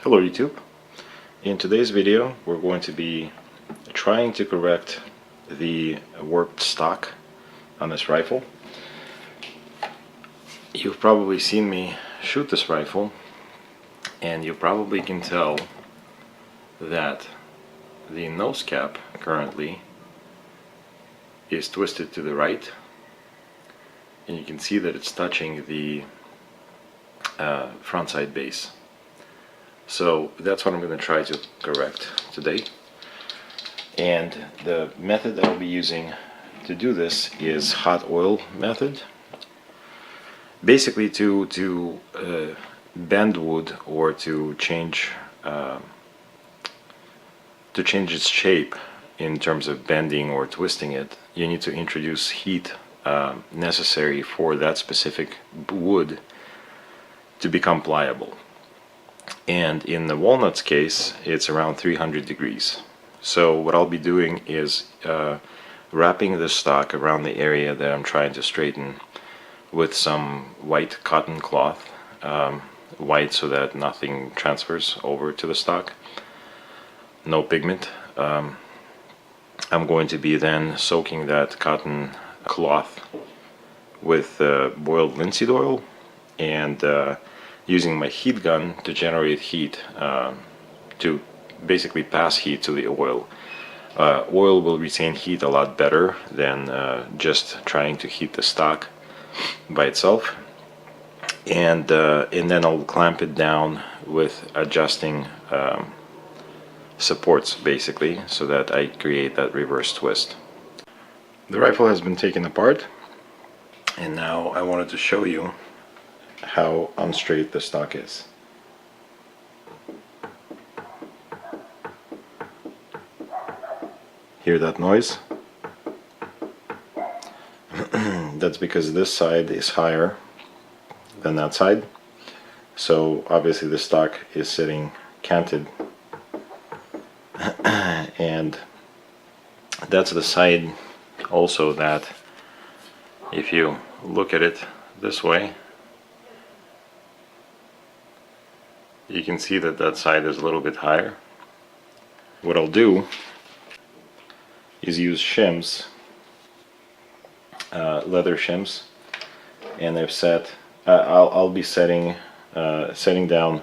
Hello YouTube. In today's video we're going to be trying to correct the warped stock on this rifle. You've probably seen me shoot this rifle and you probably can tell that the nose cap currently is twisted to the right, and you can see that it's touching the front side base. So that's what I'm going to try to correct today, and the method I'll be using to do this is hot oil method. Basically to bend wood or to change its shape in terms of bending or twisting it, you need to introduce heat necessary for that specific wood to become pliable. And in the walnut's case, it's around 300 degrees. So what I'll be doing is wrapping the stock around the area that I'm trying to straighten with some white cotton cloth, white so that nothing transfers over to the stock, no pigment. I'm going to be then soaking that cotton cloth with boiled linseed oil and using my heat gun to generate heat, to basically pass heat to the oil. Oil will retain heat a lot better than just trying to heat the stock by itself. And then I'll clamp it down with adjusting supports, basically, so that I create that reverse twist. The rifle has been taken apart, and now I wanted to show you how unstraight the stock is. Hear that noise? That's because this side is higher than that side, so obviously the stock is sitting canted, and that's the side also that, if you look at it this way, you can see that that side is a little bit higher. What I'll do is use shims, leather shims, and I've set, I'll be setting down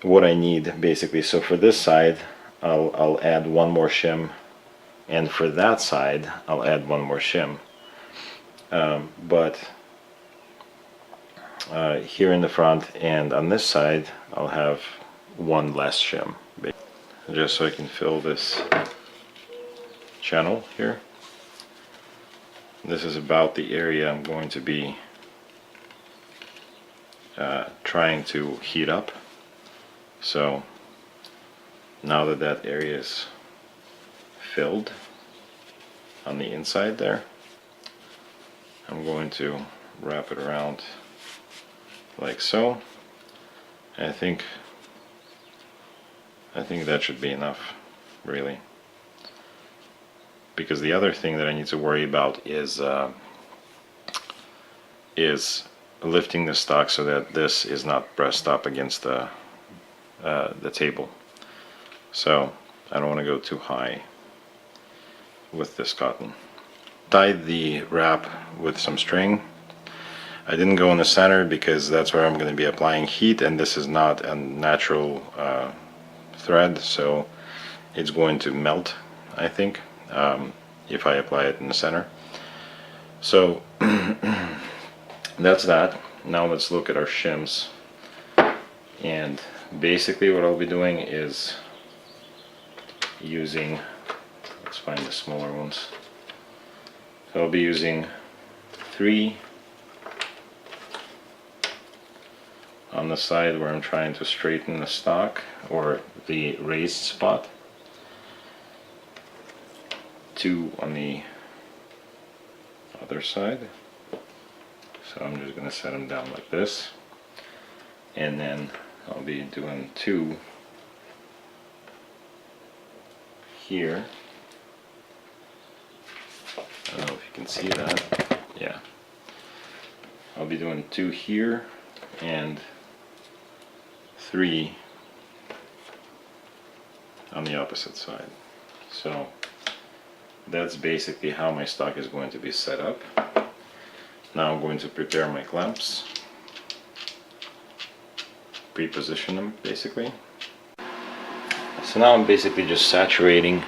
what I need, basically. So for this side I'll add one more shim, and for that side I'll add one more shim, but here in the front and on this side I'll have one less shim, just so I can fill this channel here. This is about the area I'm going to be trying to heat up. So now that that area is filled on the inside there, I'm going to wrap it around like so. I think that should be enough, really, because the other thing that I need to worry about is lifting the stock so that this is not pressed up against the table. So I don't want to go too high with this cotton. Tied the wrap with some string. I didn't go in the center because that's where I'm going to be applying heat, and this is not a natural thread, so it's going to melt, I think, if I apply it in the center. So that's that. Now let's look at our shims, and basically what I'll be doing is using, let's find the smaller ones. So I'll be using 3 on the side where I'm trying to straighten the stock or the raised spot, 2 on the other side. So I'm just going to set them down like this, and then I'll be doing 2 here. I don't know if you can see that. Yeah. I'll be doing 2 here and 3 on the opposite side. So that's basically how my stock is going to be set up. Now I'm going to prepare my clamps, pre-position them basically. So now I'm basically just saturating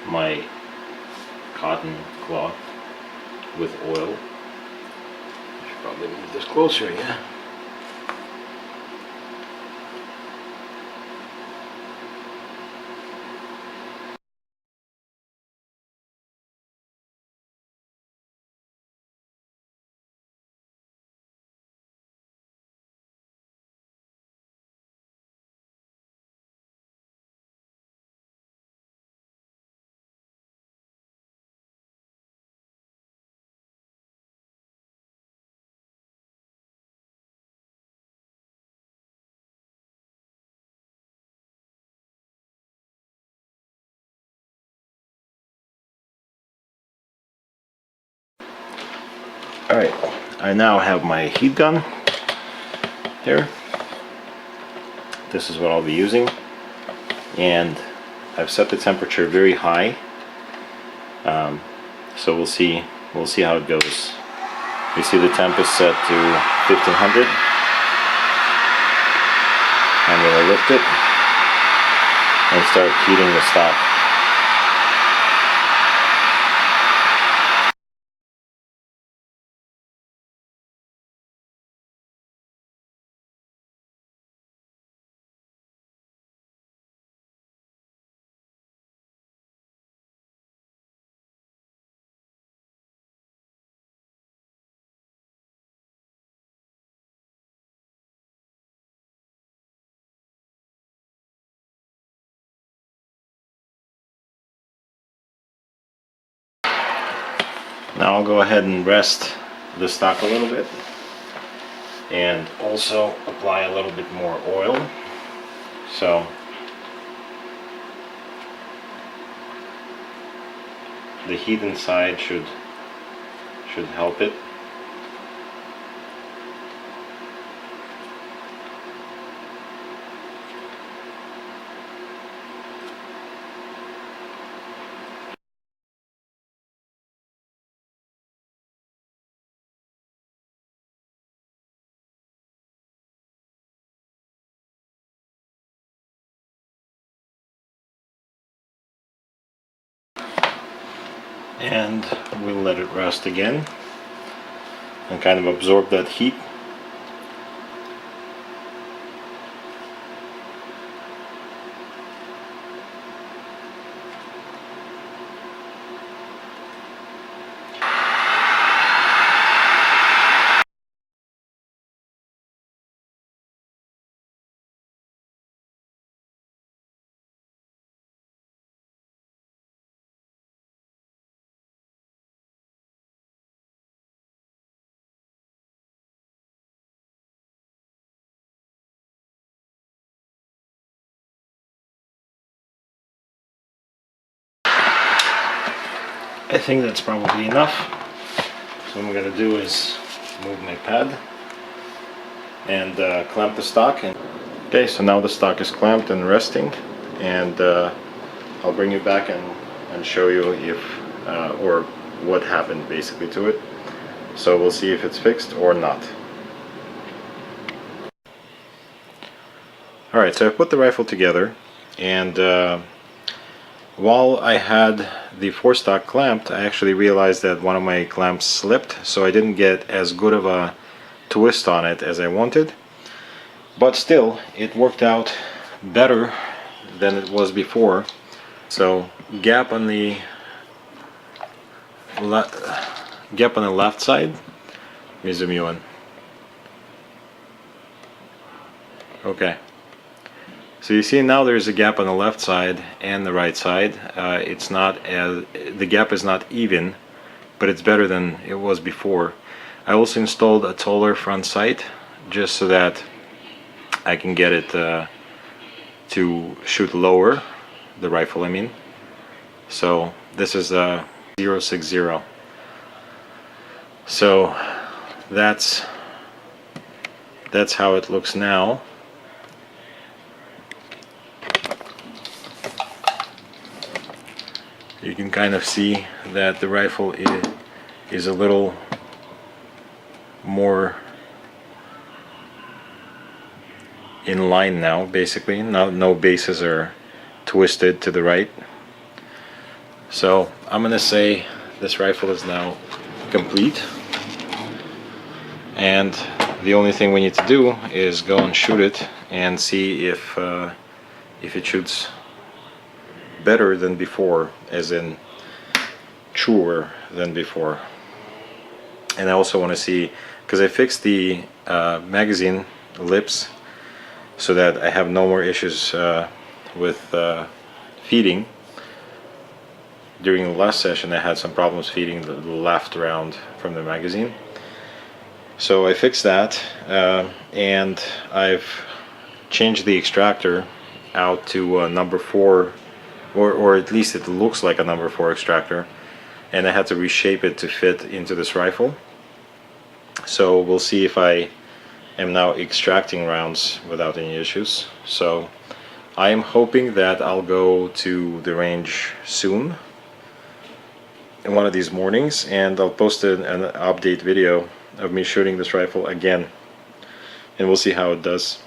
my cotton cloth with oil. I should probably move this closer, yeah. Alright, I now have my heat gun here. This is what I'll be using, and I've set the temperature very high, so we'll see how it goes. You see the temp is set to 1500. I'm going to lift it and start heating the stock. Now I'll go ahead and rest the stock a little bit and also apply a little bit more oil. So the heat inside should help it. And we'll let it rest again and kind of absorb that heat. I think that's probably enough. So what I'm going to do is move my pad and clamp the stock. Okay, so now the stock is clamped and resting, and I'll bring you back and show you if or what happened basically to it. So we'll see if it's fixed or not. Alright, so I put the rifle together, and while I had the forestock clamped, I actually realized that one of my clamps slipped, so I didn't get as good of a twist on it as I wanted. But still, it worked out better than it was before. So gap on the left side. Let me zoom you in. Okay. So you see now there's a gap on the left side and the right side. It's not as, the gap is not even, but it's better than it was before. I also installed a taller front sight just so that I can get it to shoot lower, the rifle I mean. So this is a 060. So that's how it looks now. You can kind of see that the rifle is a little more in line now, basically. No bases are twisted to the right. So I'm gonna say this rifle is now complete, and the only thing we need to do is go and shoot it and see if it shoots better than before, as in truer than before. And I also want to see, because I fixed the magazine lips so that I have no more issues with feeding. During the last session I had some problems feeding the left round from the magazine. So I fixed that, and I've changed the extractor out to number 4, or at least it looks like a number 4 extractor, and I had to reshape it to fit into this rifle. So we'll see if I am now extracting rounds without any issues. So I am hoping that I'll go to the range soon, in one of these mornings, and I'll post an update video of me shooting this rifle again, and we'll see how it does.